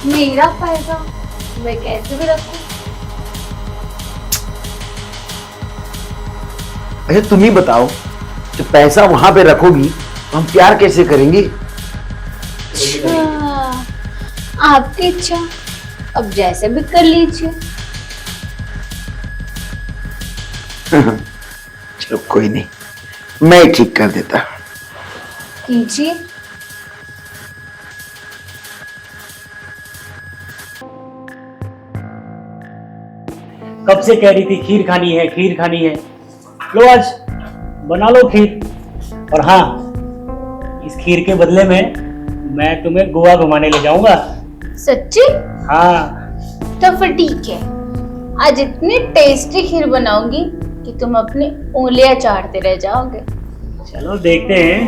मेरा पैसा मैं कैसे भी रखूं? अच्छा तुम ही बताओ, जब पैसा वहां पे रखोगी तो हम प्यार कैसे करेंगे? अच्छा, आपकी इच्छा, अब जैसे भी कर लीजिए। चलो कोई नहीं, मैं ठीक कर देता। कीजिए। कब से कह रही थी खीर खानी है, खीर खानी है। लो आज बना लो खीर। और हाँ, इस खीर के बदले में मैं तुम्हें गोवा घुमाने ले जाऊंगा। सच्ची? हाँ। तो फिर ठीक है, आज इतनी टेस्टी खीर बनाऊंगी कि तुम अपनी उंगलियां चाटते रह जाओगे। चलो देखते हैं।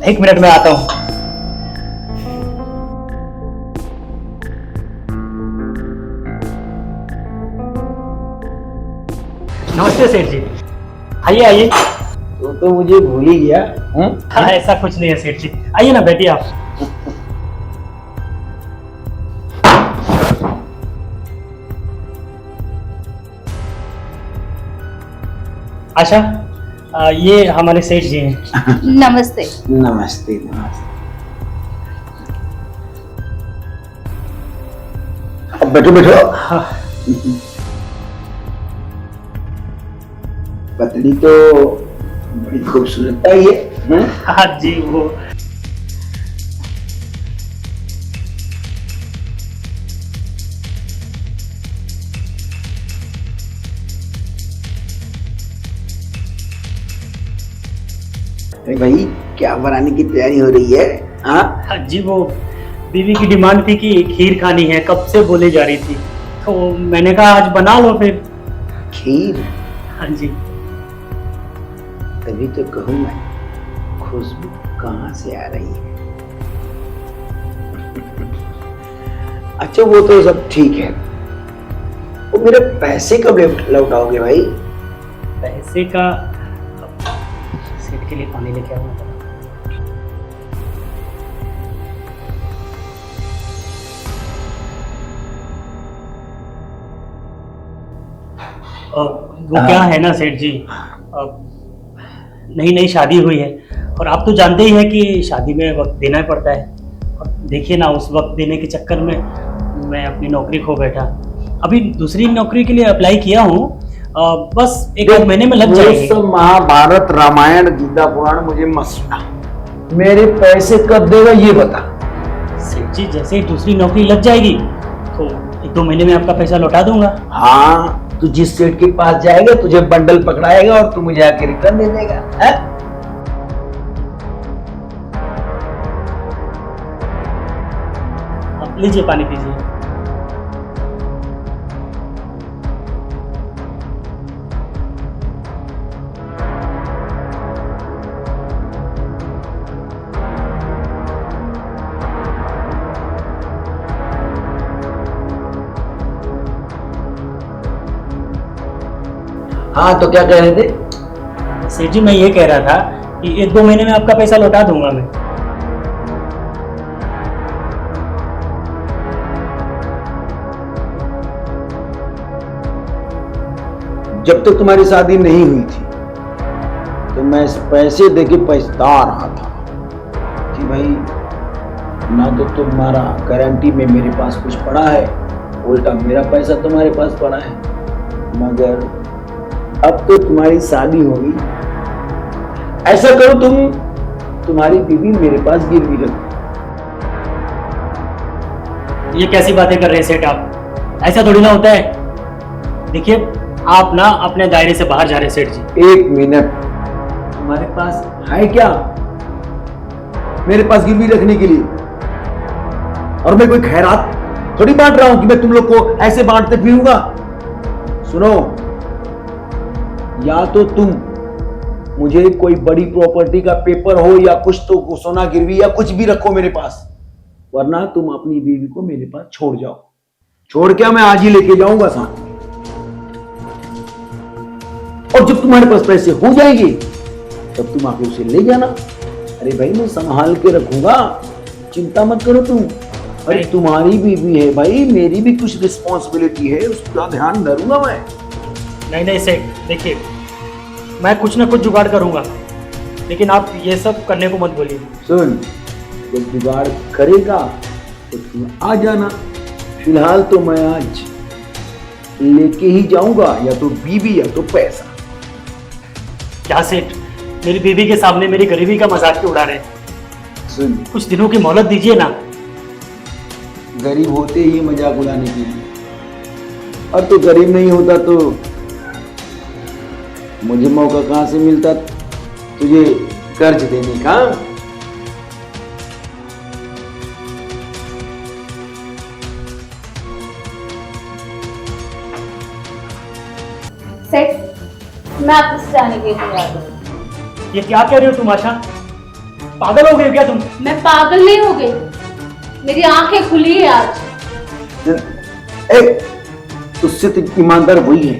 एक मिनट में आता हूँ। नमस्ते सेठ जी, आइए आइए। तू तो मुझे भूल ही गया। हाँ ऐसा कुछ नहीं है सेठ जी, आइए ना बैठिए आप। आशा, ये हमारे सेठ जी हैं। नमस्ते। नमस्ते नमस्ते। अब बैठो बैठो। हाँ। पत्नी तो बड़ी खूबसूरत है ये। हाँ जी, वो अरे भाई, क्या बनाने की तैयारी हो रही है? हाँ हाँ जी, वो बीवी की डिमांड थी कि खीर खानी है, कब से बोले जा रही थी, तो मैंने कहा आज बना लो फिर। खीर? हाँ जी। तभी तो कहूँ मैं, खुशबू कहाँ से आ रही है? अच्छा वो तो सब ठीक है, वो मेरे पैसे कब लौटाओगे भाई? पैसे का सेठ के लिए पानी लेके आऊंगा। वो क्या है ना सेठ जी, नई नई शादी हुई है और आप तो जानते ही हैं कि शादी में वक्त देना ही पड़ता है। और देखिए ना, उस वक्त देने के चक्कर में मैं अपनी नौकरी खो बैठा। अभी दूसरी नौकरी के लिए अप्लाई किया हूँ, बस एक आध महीने में लग जाएगी। महाभारत रामायण गीता पुराण मुझे मत सुना, मेरे पैसे कब देगा ये बता। सेठ जी, जैसे ही दूसरी नौकरी लग जाएगी तो 1-2 महीने में आपका पैसा लौटा दूंगा। हाँ, तू जिस सेठ के पास जाएगा तुझे बंडल पकड़ाएगा और तू मुझे आके रिटर्न दे देगा। है? आप लीजिए, पानी पीजिए। हाँ तो क्या कह रहे थे? सेठ जी, मैं ये कह रहा था कि 1-2 महीने में आपका पैसा लौटा दूंगा मैं। जब तक तुम्हारी शादी नहीं हुई थी तो मैं इस पैसे देके पछता रहा था कि भाई ना तो तुम्हारा गारंटी में मेरे पास कुछ पड़ा है, उल्टा मेरा पैसा तुम्हारे पास पड़ा है। मगर अब तो तुम्हारी शादी हो गई, ऐसा करो तुम्हारी बीवी मेरे पास गिरवी रखो। ये कैसी बातें कर रहे हैं सेठ आप? ऐसा थोड़ी ना होता है। देखिए, आप ना अपने दायरे से बाहर जा रहे हैं सेठ जी। एक मिनट, तुम्हारे पास है क्या मेरे पास गिरवी रखने के लिए? और मैं कोई खैरात थोड़ी बांट रहा हूं कि मैं तुम लोग को ऐसे बांटते फिरूंगा। सुनो, या तो तुम मुझे कोई बड़ी प्रॉपर्टी का पेपर हो या कुछ तो सोना गिरवी या कुछ भी रखो मेरे पास, वरना तुम अपनी बीवी को मेरे पास छोड़ जाओ। छोड़ क्या, मैं आज ही लेके जाऊंगा साथ। और जब तुम्हारे पास पैसे हो जाएंगे तब तुम आके उसे ले जाना। अरे भाई मैं संभाल के रखूंगा, चिंता मत करो तुम। अरे भाई। तुम्हारी बीवी है भाई, मेरी भी कुछ रिस्पॉन्सिबिलिटी है, उसका ध्यान धरूंगा मैं। नहीं नहीं सेठ, देखिए मैं कुछ ना कुछ जुगाड़ करूंगा, लेकिन आप ये सब करने को मत बोलिए। सुन, जब जुगाड़ करेगा तो तुम आ जाना। फिलहाल तो मैं आज लेके ही जाऊंगा, या तो बीवी या तो पैसा। क्या सेठ, मेरी बीवी के सामने मेरी गरीबी का मजाक क्यों उड़ा रहे हैं? सुन, कुछ दिनों की मोहलत दीजिए ना। गरीब होते ही मजाक उड़ाने के लिए, और तो गरीब नहीं होता तो मुझे मौका कहां से मिलता तुझे कर्ज देने का। सेठ, मैं आपसे जाने के लिए तैयार हूँ। ये क्या कह रहे हो तुम आशा? पागल हो गए हो क्या तुम? मैं पागल नहीं हो गई, मेरी आंखें खुली है आज। उससे तो ईमानदार वही है।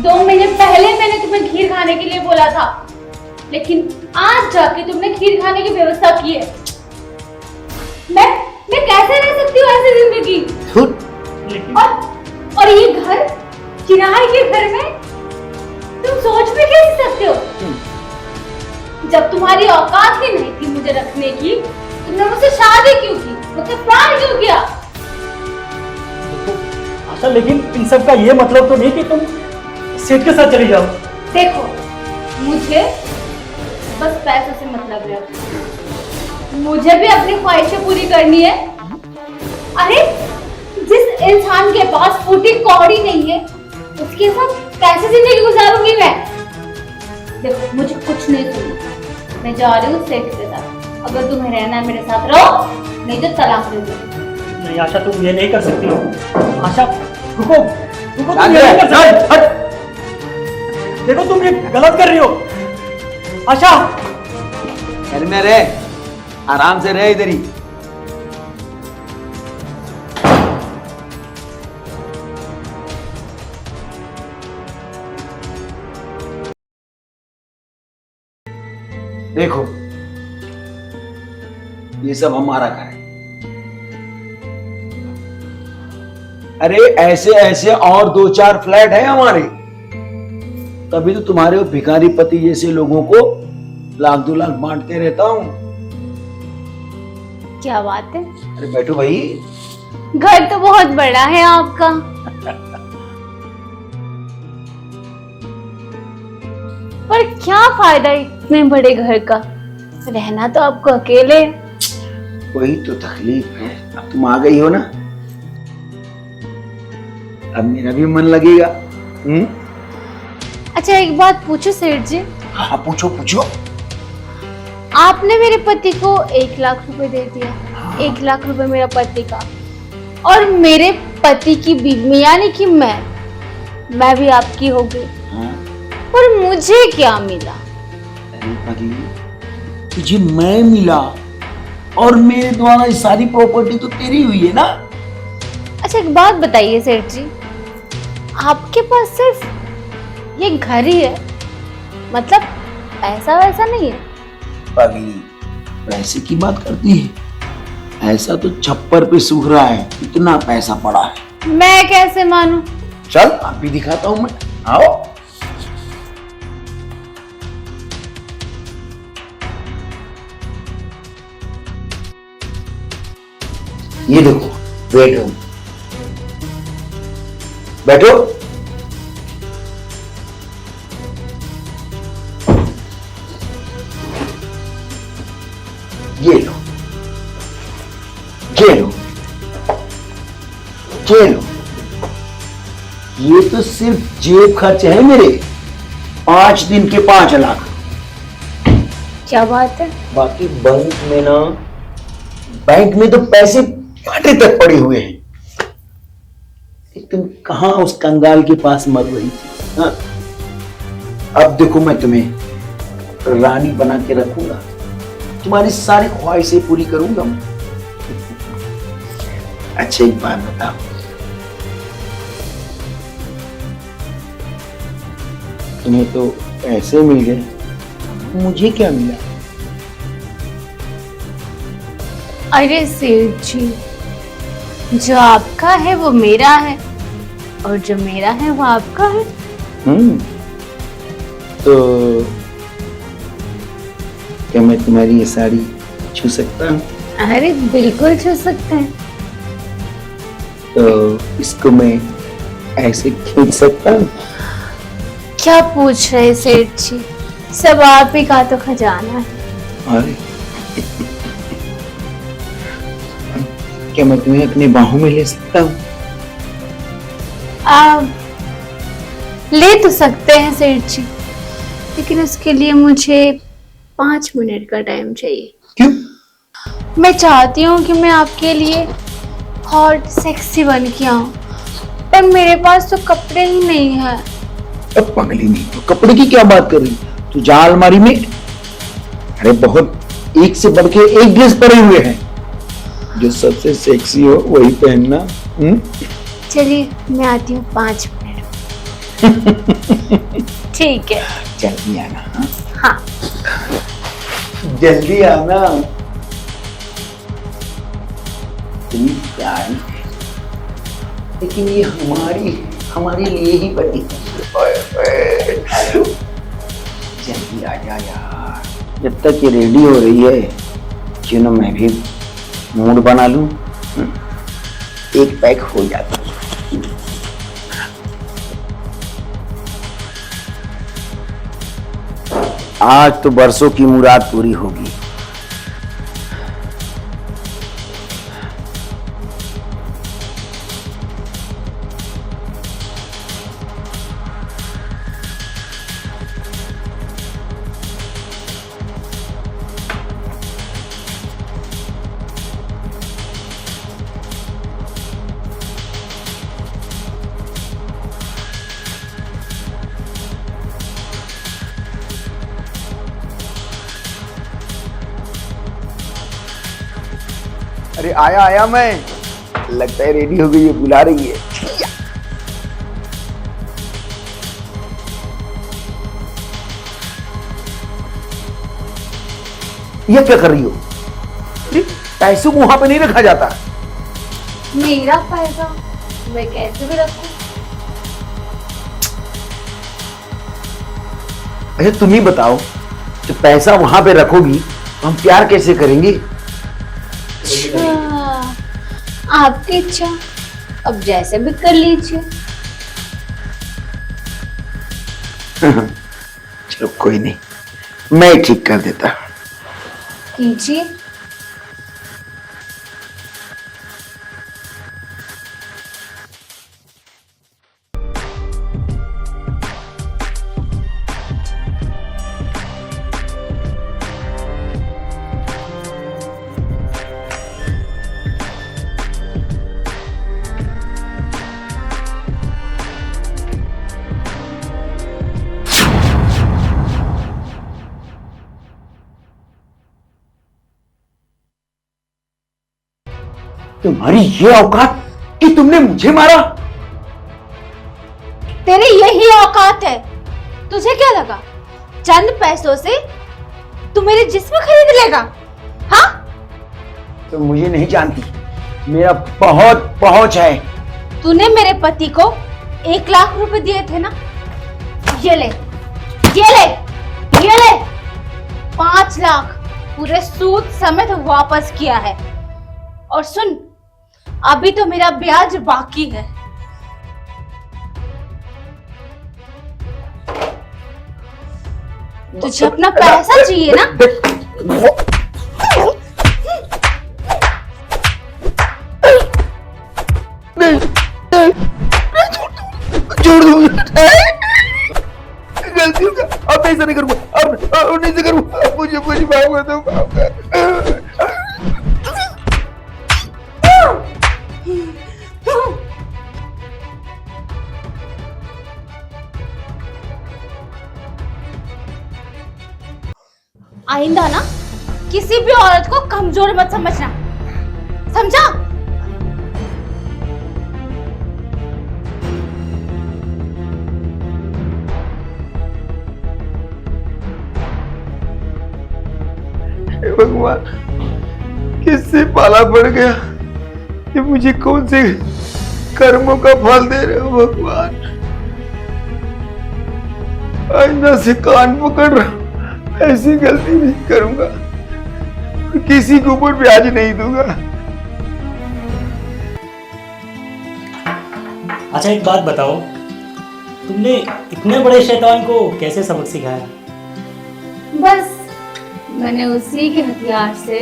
2 महीने पहले मैंने तुम्हें खीर खाने के लिए बोला था, लेकिन आज जाके तुमने खीर खाने की व्यवस्था की है। मैं कैसे रह सकती हूँ ऐसी जिंदगी? लेकिन और ये घर, किराए के घर में तुम सोच भी कैसे सकते हो? जब तुम्हारी औकात ही नहीं थी मुझे रखने की, तुमने मुझसे शादी क्यों की, मुझसे प्यार क्यों किया? आशा, लेकिन इन सब का ये मतलब तो नहीं कि तुम सेठ के साथ चली जाओ। देखो, मुझे बस पैसों से मतलब है, मुझे भी अपनी ख्वाहिशें पूरी करनी है। अरे जिस इंसान के पास फूटी कौड़ी नहीं है, उसके साथ कैसे जिंदगी गुजारूंगी मैं? देखो, मुझे कुछ नहीं सुनना, मैं जा रही हूँ सेठ के साथ। अगर तुम्हें रहना है मेरे साथ रहो, नहीं तो तलाक दे दो। नहीं आशा, तुम ये नहीं कर सकती हो। आशा रुको रुको, तुम ये हट, नहीं कर सकती। हट। देखो तुम ये गलत कर रही हो आशा। घर में रह, आराम से रह इधर ही। देखो, ये सब हमारा घर है। अरे ऐसे ऐसे और 2-4 फ्लैट है हमारे, तभी तो तुम्हारे भिखारी पति जैसे लोगों को 1-2 लाख बांटते रहता हूं। क्या बात है? अरे बैठो भाई। घर तो बहुत बड़ा है आपका। पर क्या फायदा इतने बड़े घर का? रहना तो आपको अकेले। वही तो तकलीफ है। अब तुम आ गई हो ना, अब मेरा भी मन लगेगा। अच्छा, एक बात पूछो सेठ जी। हाँ पूछो पूछो। आपने मेरे पति को 1 लाख रुपए दे दिया। 1 लाख रुपए मेरा पति का, और मेरे पति की बीवी यानी कि मैं भी आपकी हो गई। हाँ? पर मुझे क्या मिला? अरे पगली, तुझे मैं मिला, और मेरे द्वारा ये सारी प्रॉपर्टी तो तेरी हुई है ना। अच्छा, एक बात बताइए सेठ जी, आपके पास सिर्फ ये घर ही है, मतलब पैसा वैसा नहीं है? पगली, पैसे की बात करती है? ऐसा तो छप्पर पे सूख रहा है, इतना पैसा पड़ा है। मैं कैसे मानूं? चल आप भी दिखाता हूं मैं, आओ। ये देखो बेडरूम, बैठो। ये लो, ये लो, ये लो। ये तो सिर्फ जेब खर्च है मेरे, 5 दिन के 5 लाख। क्या बात है? बाकी बैंक में तो पैसे फाटे तक पड़े हुए हैं। तुम कहां उस कंगाल के पास मर रही थी? हाँ? अब देखो, मैं तुम्हें रानी बना के रखूंगा, तुम्हारी सारी ख्वाहिशें पूरी करूंगा। अच्छा एक बात बताओ, तुम्हें तो पैसे मिल गए, मुझे क्या मिला? अरे सेठ जी, जो आपका है वो मेरा है और जो मेरा है वो आपका है। तो क्या मैं तुम्हारी ये साड़ी छू सकता हूँ? अरे बिल्कुल छू सकते हैं। तो इसको मैं ऐसे खींच सकता हूँ? क्या पूछ रहे सेठ जी, सब आप ही का तो खजाना है। अरे क्या मैं तुम्हें अपने बाहों में ले सकता हूँ? आप ले तो सकते हैं सेठ जी, लेकिन उसके लिए मुझे 5 मिनट का टाइम चाहिए। क्यों? मैं चाहती हूँ कि मैं आपके लिए हॉट सेक्सी बन के आऊँ, पर मेरे पास तो कपड़े ही नहीं है। अब पगली नहीं, तो कपड़े की क्या बात कर रही? तू जा अलमारी में, अरे बहुत एक से बढ़ के एक ड्रेस पड़े हुए हैं, जो सबसे सेक्सी हो वही पहनना। चलिए मैं आती हूँ 5 मिनट। ठीक है, जल्दी आना। हाँ जल्दी आना। प्लीज यार, लेकिन ये हमारे लिए ही बनी है। जल्दी आ जा यार, जब तक ये रेडी हो रही है क्यों ना मैं भी मूड बना लूं। एक पैक हो जाता। आज तो बरसों की मुराद पूरी होगी। अरे आया मैं, लगता है रेडी हो गई है, बुला रही है। ये क्या कर रही हो? पैसों को वहां पे नहीं रखा जाता। मेरा पैसा मैं कैसे भी रखूं? अच्छा तुम ही बताओ, जब पैसा वहां पे रखोगी तो हम प्यार कैसे करेंगे? अच्छा, आपकी इच्छा, अब जैसे भी कर लीजिए। चलो कोई नहीं, मैं ठीक कर देता। कीजिए। तुम्हारी ये औकात कि तुमने मुझे मारा? तेरी यही औकात है। तुझे क्या लगा चंद पैसों से तू मेरे जिस्म खरीद लेगा? हाँ? तो मुझे नहीं जानती, मेरा बहुत पहुंच है। तूने मेरे पति को 1 लाख रुपए दिए थे ना? ये ले, ये ले, ये ले। 5 लाख पूरे सूद समेत वापस किया है। और सुन, अभी तो मेरा ब्याज बाकी है। तुझे अपना पैसा चाहिए ना? छोड़ दो, गलती हो गया, अब ऐसा नहीं करूंगा, अब नहीं करूंगा, मुझे माफ कर दो। आइंदा ना किसी भी औरत को कमजोर मत समझना, समझा? हे भगवान, किससे पाला पड़ गया? ये मुझे कौन से कर्मों का फल दे रहे हो भगवान? आइंदा से कान पकड़ रहा, ऐसी गलती नहीं करूंगा, किसी के ऊपर ब्याज नहीं दूंगा। अच्छा एक बात बताओ, तुमने इतने बड़े शैतान को कैसे सबक सिखाया? बस मैंने उसी के हथियार से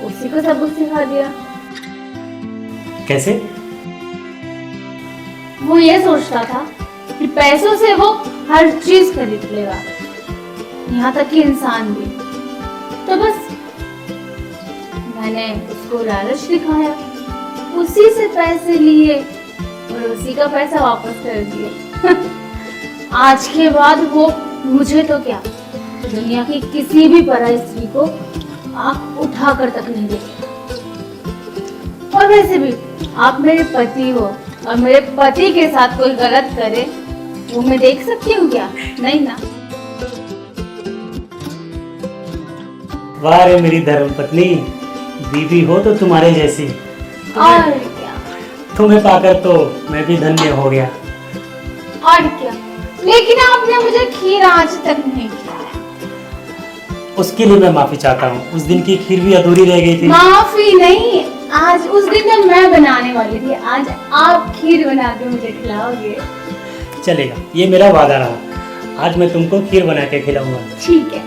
उसी को सबक सिखा दिया। कैसे? वो ये सोचता था कि पैसों से वो हर चीज खरीद लेगा, यहाँ तक कि इंसान भी। तो बस मैंने उसको लालच दिखाया, उसी से पैसे लिए और उसी का पैसा वापस कर दिया। आज के बाद वो मुझे तो क्या, दुनिया की किसी भी पराई स्त्री को आंख उठाकर तक नहीं देखेगा। और वैसे भी आप मेरे पति हो और मेरे पति के साथ कोई गलत करे वो मैं देख सकती हूँ क्या? नहीं ना। वाह रे मेरी धर्मपत्नी, बीवी हो तो तुम्हारे जैसी। और क्या, तुम्हें पाकर तो मैं भी धन्य हो गया। और क्या, लेकिन आपने मुझे खीर आज तक नहीं खिलाया। उसके लिए मैं माफी चाहता हूँ, उस दिन की खीर भी अधूरी रह गई थी। माफी नहीं, आज उस दिन तो मैं बनाने वाली थी, आज आप खीर बना के मुझे खिलाओगे। चलेगा, ये मेरा वादा रहा, आज मैं तुमको खीर बना के खिलाऊंगा। ठीक है।